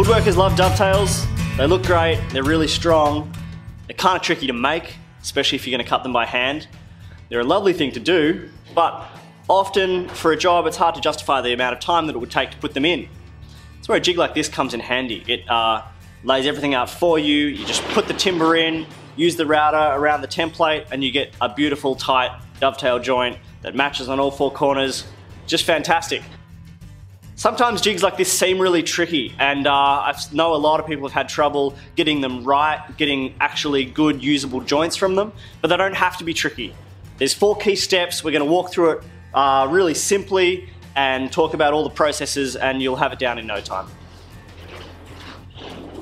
Woodworkers love dovetails. They look great, they're really strong. They're kind of tricky to make, especially if you're going to cut them by hand. They're a lovely thing to do, but often for a job it's hard to justify the amount of time that it would take to put them in. That's where a jig like this comes in handy. It lays everything out for you. You just put the timber in, use the router around the template, and you get a beautiful tight dovetail joint that matches on all four corners. Just fantastic. Sometimes jigs like this seem really tricky, and I know a lot of people have had trouble getting them right, getting actually good usable joints from them, but they don't have to be tricky. There's 4 key steps. We're going to walk through it really simply and talk about all the processes, and you'll have it down in no time.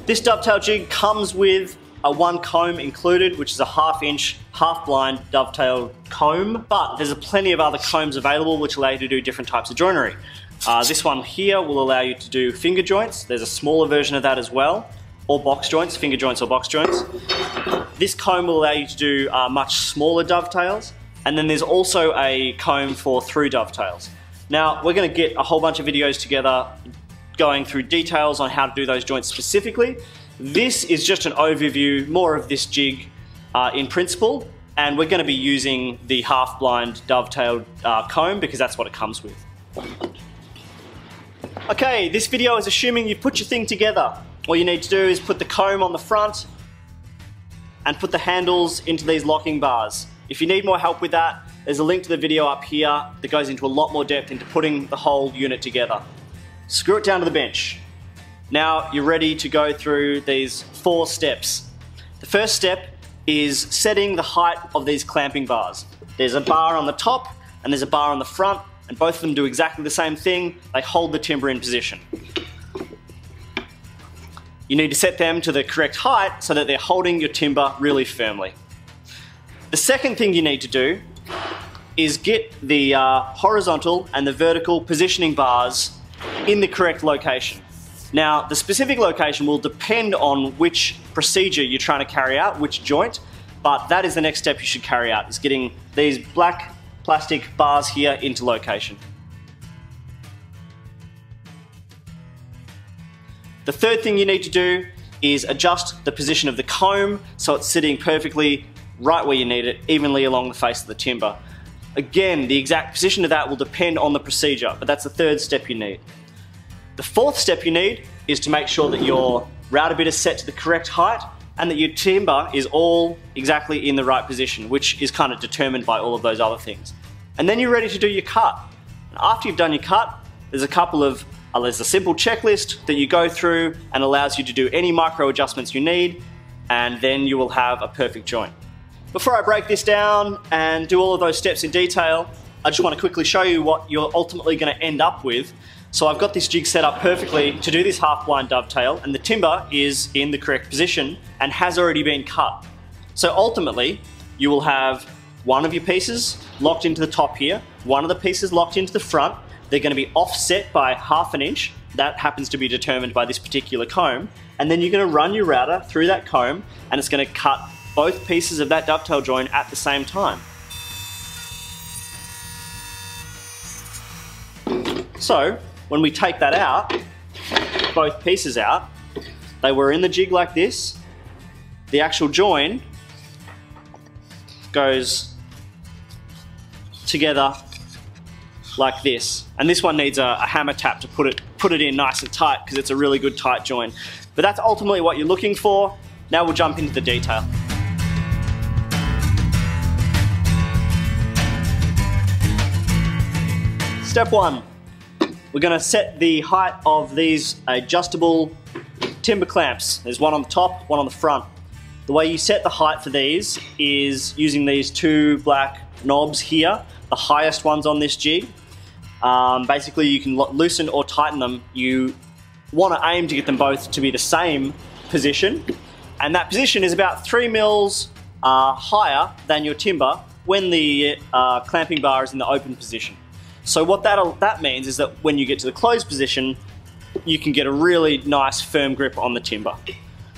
This dovetail jig comes with a 1 comb included, which is a 1/2 inch, half blind dovetail comb, but there's plenty of other combs available which allow you to do different types of joinery. This one here will allow you to do finger joints. There's a smaller version of that as well, or box joints, finger joints or box joints. This comb will allow you to do much smaller dovetails, and then there's also a comb for through dovetails. Now, we're going to get a whole bunch of videos together going through details on how to do those joints specifically. This is just an overview, more of this jig in principle, and we're going to be using the half blind dovetail comb because that's what it comes with. Okay, this video is assuming you put your thing together. All you need to do is put the comb on the front and put the handles into these locking bars. If you need more help with that, there's a link to the video up here that goes into a lot more depth into putting the whole unit together. Screw it down to the bench. Now you're ready to go through these 4 steps. The first step is setting the height of these clamping bars. There's a bar on the top and there's a bar on the front, and both of them do exactly the same thing. They hold the timber in position. You need to set them to the correct height so that they're holding your timber really firmly. The second thing you need to do is get the horizontal and the vertical positioning bars in the correct location. Now, the specific location will depend on which procedure you're trying to carry out, which joint, but that is the next step you should carry out, is getting these black plastic bars here into location. The third thing you need to do is adjust the position of the comb so it's sitting perfectly right where you need it, evenly along the face of the timber. Again, the exact position of that will depend on the procedure, but that's the third step you need. The fourth step you need is to make sure that your router bit is set to the correct height and that your timber is all exactly in the right position, which is kind of determined by all of those other things. And then you're ready to do your cut. And after you've done your cut, there's a simple checklist that you go through and allows you to do any micro adjustments you need, and then you will have a perfect joint. Before I break this down and do all of those steps in detail, I just want to quickly show you what you're ultimately going to end up with. So I've got this jig set up perfectly to do this half blind dovetail, and the timber is in the correct position and has already been cut. So ultimately, you will have one of your pieces locked into the top here, one of the pieces locked into the front. They're going to be offset by 1/2 inch. That happens to be determined by this particular comb. And then you're going to run your router through that comb, and it's going to cut both pieces of that dovetail joint at the same time. So when we take that out, both pieces out, they were in the jig like this. The actual join goes together like this, and this one needs a hammer tap to put it in nice and tight because it's a really good tight join. But that's ultimately what you're looking for. Now we'll jump into the detail. Step 1, we're going to set the height of these adjustable timber clamps. There's one on the top, one on the front. The way you set the height for these is using these 2 black knobs here, the highest ones on this jig. Basically you can loosen or tighten them. You want to aim to get them both to be the same position, and that position is about 3 mils higher than your timber when the clamping bar is in the open position. So what that means is that when you get to the closed position, you can get a really nice firm grip on the timber.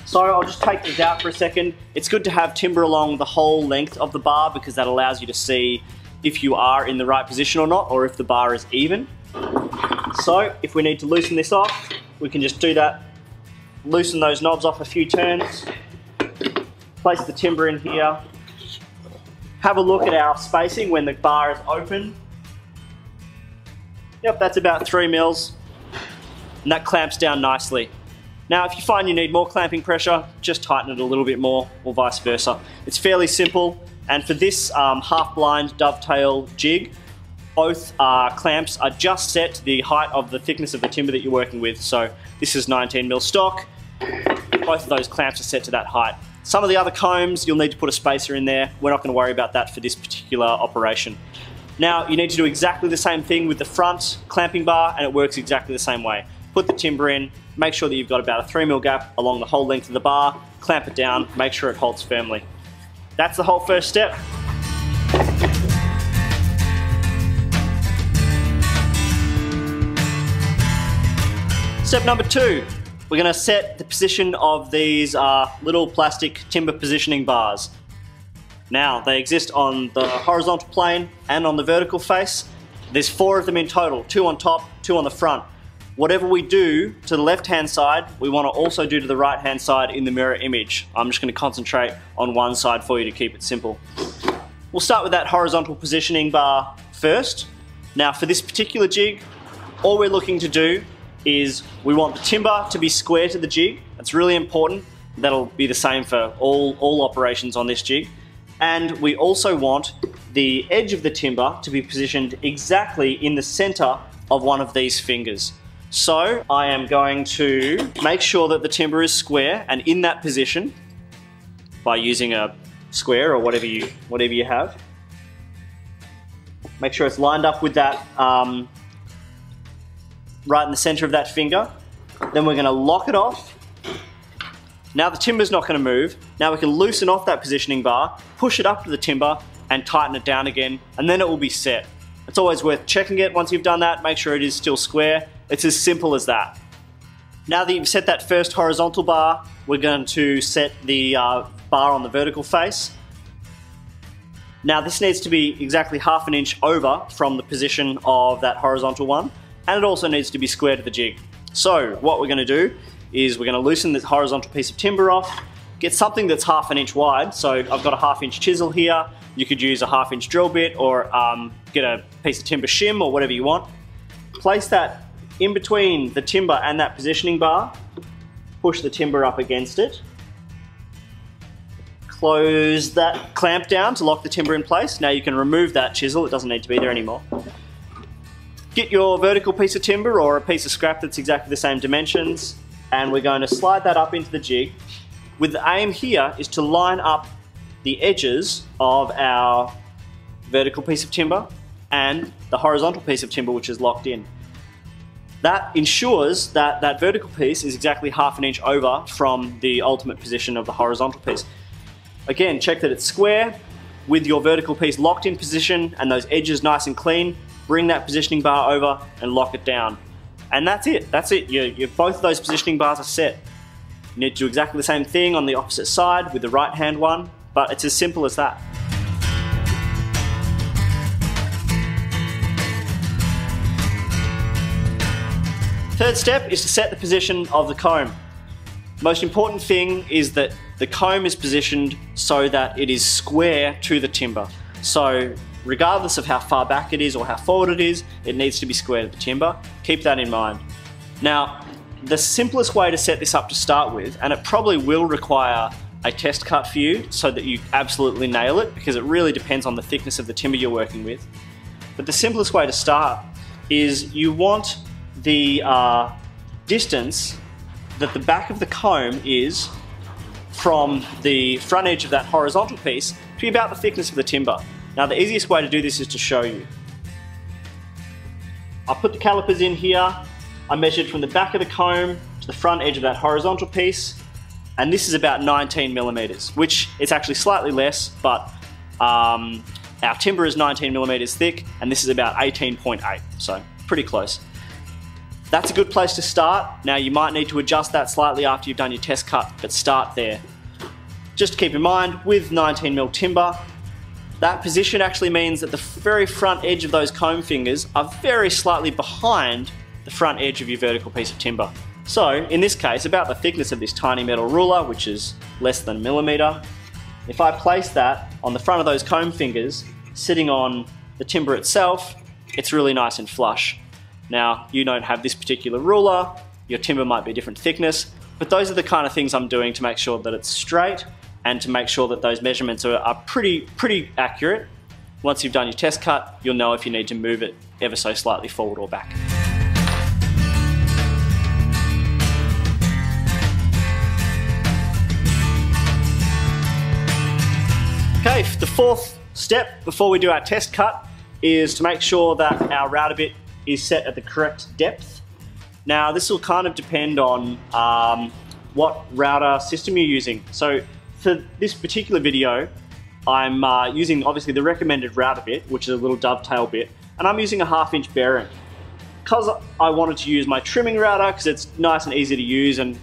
So I'll just take this out for a second. It's good to have timber along the whole length of the bar because that allows you to see if you are in the right position or not, or if the bar is even. So if we need to loosen this off, we can just do that loosen those knobs off a few turns, place the timber in here, have a look at our spacing when the bar is open. Yep, that's about 3 mils, and that clamps down nicely. Now, if you find you need more clamping pressure, just tighten it a little bit more, or vice versa. It's fairly simple, and for this half-blind dovetail jig, both clamps are just set to the height of the thickness of the timber that you're working with. So this is 19 mil stock. Both of those clamps are set to that height. Some of the other combs, you'll need to put a spacer in there. We're not going to worry about that for this particular operation. Now, you need to do exactly the same thing with the front clamping bar, and it works exactly the same way. Put the timber in, make sure that you've got about a 3 mil gap along the whole length of the bar, clamp it down, make sure it holds firmly. That's the whole first step. Step number 2, we're going to set the position of these little plastic timber positioning bars. Now, they exist on the horizontal plane and on the vertical face. There's 4 of them in total, 2 on top, 2 on the front. Whatever we do to the left-hand side, we want to also do to the right-hand side in the mirror image. I'm just going to concentrate on one side for you to keep it simple. We'll start with that horizontal positioning bar first. Now, for this particular jig, all we're looking to do is we want the timber to be square to the jig. That's really important. That'll be the same for all operations on this jig. And we also want the edge of the timber to be positioned exactly in the center of one of these fingers. So I am going to make sure that the timber is square and in that position by using a square or whatever you have. Make sure it's lined up with that right in the center of that finger. Then we're going to lock it off. Now the timber's not going to move. Now we can loosen off that positioning bar, push it up to the timber and tighten it down again, and then it will be set. It's always worth checking it once you've done that, make sure it is still square. It's as simple as that. Now that you've set that first horizontal bar, we're going to set the bar on the vertical face. Now this needs to be exactly ½ an inch over from the position of that horizontal one, and it also needs to be square to the jig. So what we're going to do is we're going to loosen this horizontal piece of timber off, get something that's ½ an inch wide. So I've got a ½ inch chisel here. You could use a ½ inch drill bit or get a piece of timber shim or whatever you want. Place that in between the timber and that positioning bar. Push the timber up against it. Close that clamp down to lock the timber in place. Now you can remove that chisel, it doesn't need to be there anymore. Get your vertical piece of timber or a piece of scrap that's exactly the same dimensions, and we're going to slide that up into the jig. With the aim here is to line up the edges of our vertical piece of timber and the horizontal piece of timber which is locked in. That ensures that that vertical piece is exactly ½ an inch over from the ultimate position of the horizontal piece. Again, check that it's square with your vertical piece locked in position and those edges nice and clean. Bring that positioning bar over and lock it down. And that's it. That's it. Both of those positioning bars are set. You need to do exactly the same thing on the opposite side with the right hand one, but it's as simple as that. Third step is to set the position of the comb. Most important thing is that the comb is positioned so that it is square to the timber. So regardless of how far back it is or how forward it is, it needs to be square to the timber. Keep that in mind. Now, the simplest way to set this up to start with, and it probably will require a test cut for you so that you absolutely nail it, because it really depends on the thickness of the timber you're working with. But the simplest way to start is you want the distance that the back of the comb is from the front edge of that horizontal piece to be about the thickness of the timber. Now the easiest way to do this is to show you. I put the calipers in here, I measured from the back of the comb to the front edge of that horizontal piece, and this is about 19 millimeters, which it's actually slightly less, but our timber is 19 millimeters thick, and this is about 18.8, so pretty close. That's a good place to start. Now you might need to adjust that slightly after you've done your test cut, but start there. Just keep in mind, with 19 mil timber, that position actually means that the very front edge of those comb fingers are very slightly behind the front edge of your vertical piece of timber. So in this case, about the thickness of this tiny metal ruler, which is less than a millimeter, if I place that on the front of those comb fingers, sitting on the timber itself, it's really nice and flush. Now, you don't have this particular ruler, your timber might be a different thickness, but those are the kind of things I'm doing to make sure that it's straight and to make sure that those measurements are pretty accurate. Once you've done your test cut, you'll know if you need to move it ever so slightly forward or back. Okay, the fourth step before we do our test cut is to make sure that our router bit is set at the correct depth. Now, this will kind of depend on what router system you're using. So for this particular video, I'm using obviously the recommended router bit, which is a little dovetail bit, and I'm using a 1/2" bearing. Because I wanted to use my trimming router, because it's nice and easy to use, and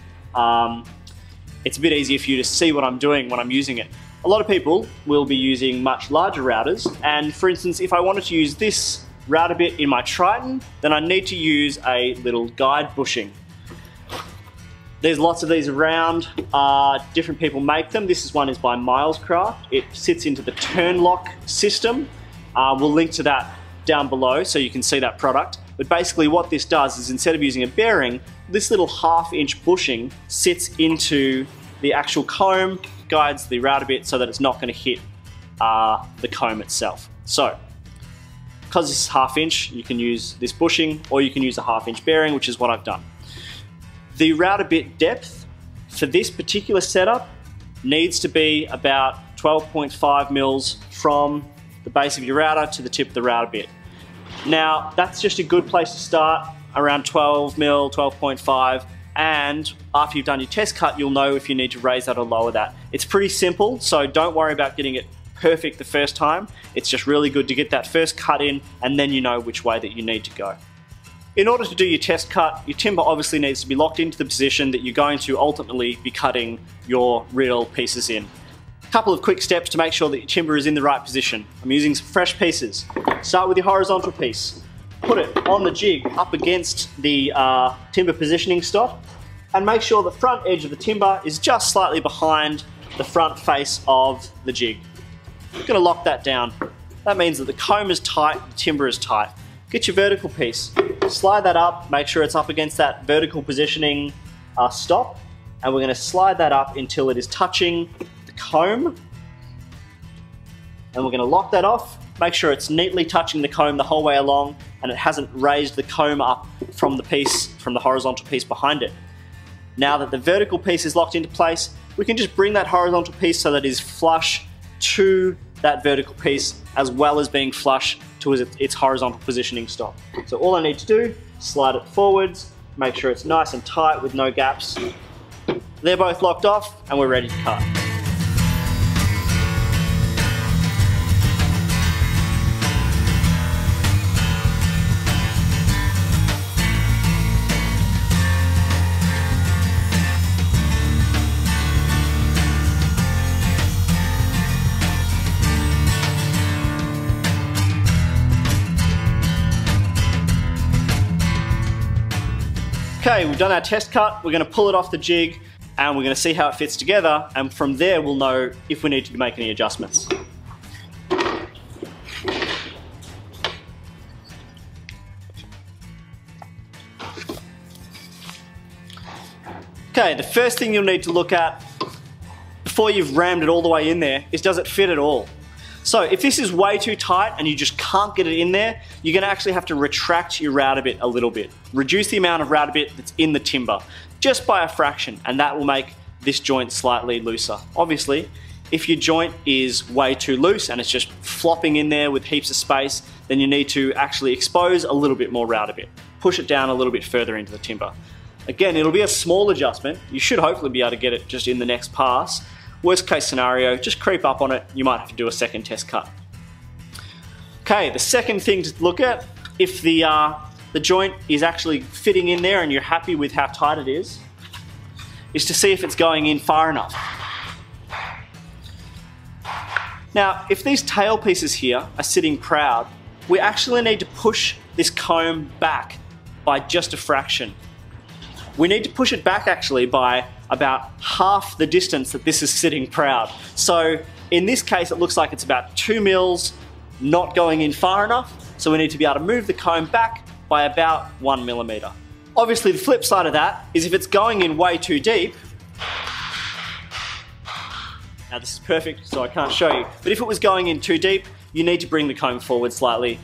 it's a bit easier for you to see what I'm doing when I'm using it. A lot of people will be using much larger routers, and for instance, if I wanted to use this router bit in my Triton, then I need to use a little guide bushing. There's lots of these around, different people make them. This one is by Milescraft. It sits into the Turnlock system. We'll link to that down below so you can see that product. But basically what this does is, instead of using a bearing, this little 1/2" bushing sits into the actual comb, guides the router bit so that it's not going to hit the comb itself. So, because this is 1/2", you can use this bushing, or you can use a 1/2" bearing, which is what I've done. The router bit depth for this particular setup needs to be about 12.5 mils from the base of your router to the tip of the router bit. Now, that's just a good place to start, around 12 mil, 12.5, and after you've done your test cut, you'll know if you need to raise that or lower that. It's pretty simple, so don't worry about getting it perfect the first time. It's just really good to get that first cut in, and then you know which way that you need to go. In order to do your test cut, your timber obviously needs to be locked into the position that you're going to ultimately be cutting your real pieces in. A couple of quick steps to make sure that your timber is in the right position. I'm using some fresh pieces. Start with your horizontal piece. Put it on the jig up against the timber positioning stop, and make sure the front edge of the timber is just slightly behind the front face of the jig. You're going to lock that down. That means that the comb is tight, the timber is tight. Get your vertical piece, slide that up, make sure it's up against that vertical positioning stop, and we're going to slide that up until it is touching the comb, and we're going to lock that off. Make sure it's neatly touching the comb the whole way along, and it hasn't raised the comb up from the horizontal piece behind it. Now that the vertical piece is locked into place, we can just bring that horizontal piece so that it is flush to that vertical piece, as well as being flush to its horizontal positioning stop. So all I need to do, slide it forwards, make sure it's nice and tight with no gaps. They're both locked off, and we're ready to cut. Okay, we've done our test cut, we're going to pull it off the jig, and we're going to see how it fits together, and from there we'll know if we need to make any adjustments. Okay, the first thing you'll need to look at before you've rammed it all the way in there is, does it fit at all? So if this is way too tight and you just can't get it in there, you're going to actually have to retract your router bit a little bit. Reduce the amount of router bit that's in the timber, just by a fraction, and that will make this joint slightly looser. Obviously, if your joint is way too loose and it's just flopping in there with heaps of space, then you need to actually expose a little bit more router bit. Push it down a little bit further into the timber. Again, it'll be a small adjustment. You should hopefully be able to get it just in the next pass. Worst case scenario, just creep up on it. You might have to do a second test cut. Okay, the second thing to look at, if the joint is actually fitting in there and you're happy with how tight it is to see if it's going in far enough. Now, if these tail pieces here are sitting proud, we actually need to push this comb back by just a fraction. we need to push it back actually by about half the distance that this is sitting proud. So in this case, it looks like it's about 2 mils not going in far enough. So we need to be able to move the comb back by about 1 millimeter. Obviously, the flip side of that is if it's going in way too deep. Now this is perfect, so I can't show you. But if it was going in too deep, you need to bring the comb forward slightly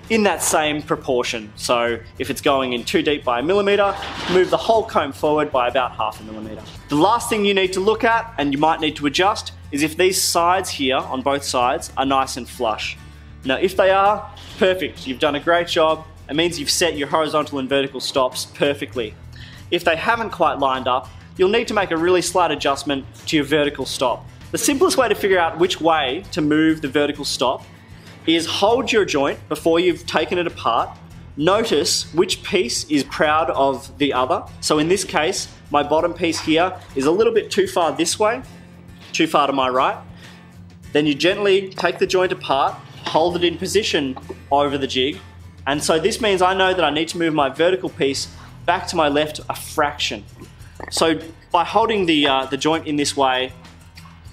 in that same proportion. So if it's going in too deep by 1 millimeter, move the whole comb forward by about 0.5 millimeter. The last thing you need to look at, and you might need to adjust, is if these sides here on both sides are nice and flush. Now if they are, perfect, you've done a great job. It means you've set your horizontal and vertical stops perfectly. If they haven't quite lined up, you'll need to make a really slight adjustment to your vertical stop. The simplest way to figure out which way to move the vertical stop is hold your joint before you've taken it apart. Notice which piece is proud of the other. So in this case, my bottom piece here is a little bit too far this way, too far to my right. Then you gently take the joint apart, hold it in position over the jig. And so this means I know that I need to move my vertical piece back to my left a fraction. So by holding the joint in this way,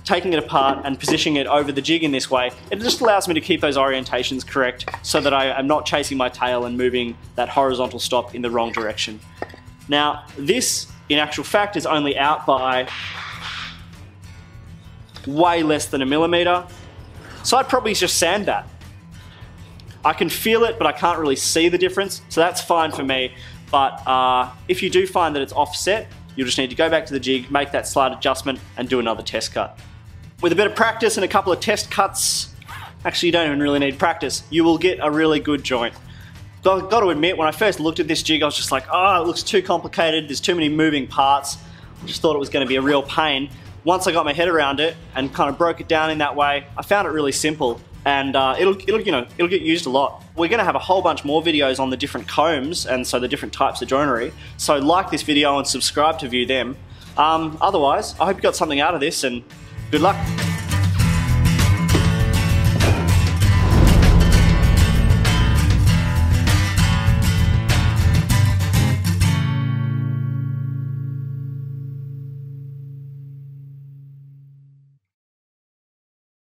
taking it apart and positioning it over the jig in this way, it just allows me to keep those orientations correct so that I am not chasing my tail and moving that horizontal stop in the wrong direction. Now this, in actual fact, is only out by way less than 1 millimeter. So I'd probably just sand that. I can feel it, but I can't really see the difference, so that's fine for me. But if you do find that it's offset, you'll just need to go back to the jig, make that slight adjustment, and do another test cut. With a bit of practice and a couple of test cuts, actually you don't even really need practice, you will get a really good joint. Got to admit, when I first looked at this jig, I was just like, oh, it looks too complicated, there's too many moving parts. I just thought it was going to be a real pain. Once I got my head around it and kind of broke it down in that way, I found it really simple. And it'll get used a lot. We're going to have a whole bunch more videos on the different combs and so the different types of joinery. So like this video and subscribe to view them. Otherwise, I hope you got something out of this and good luck.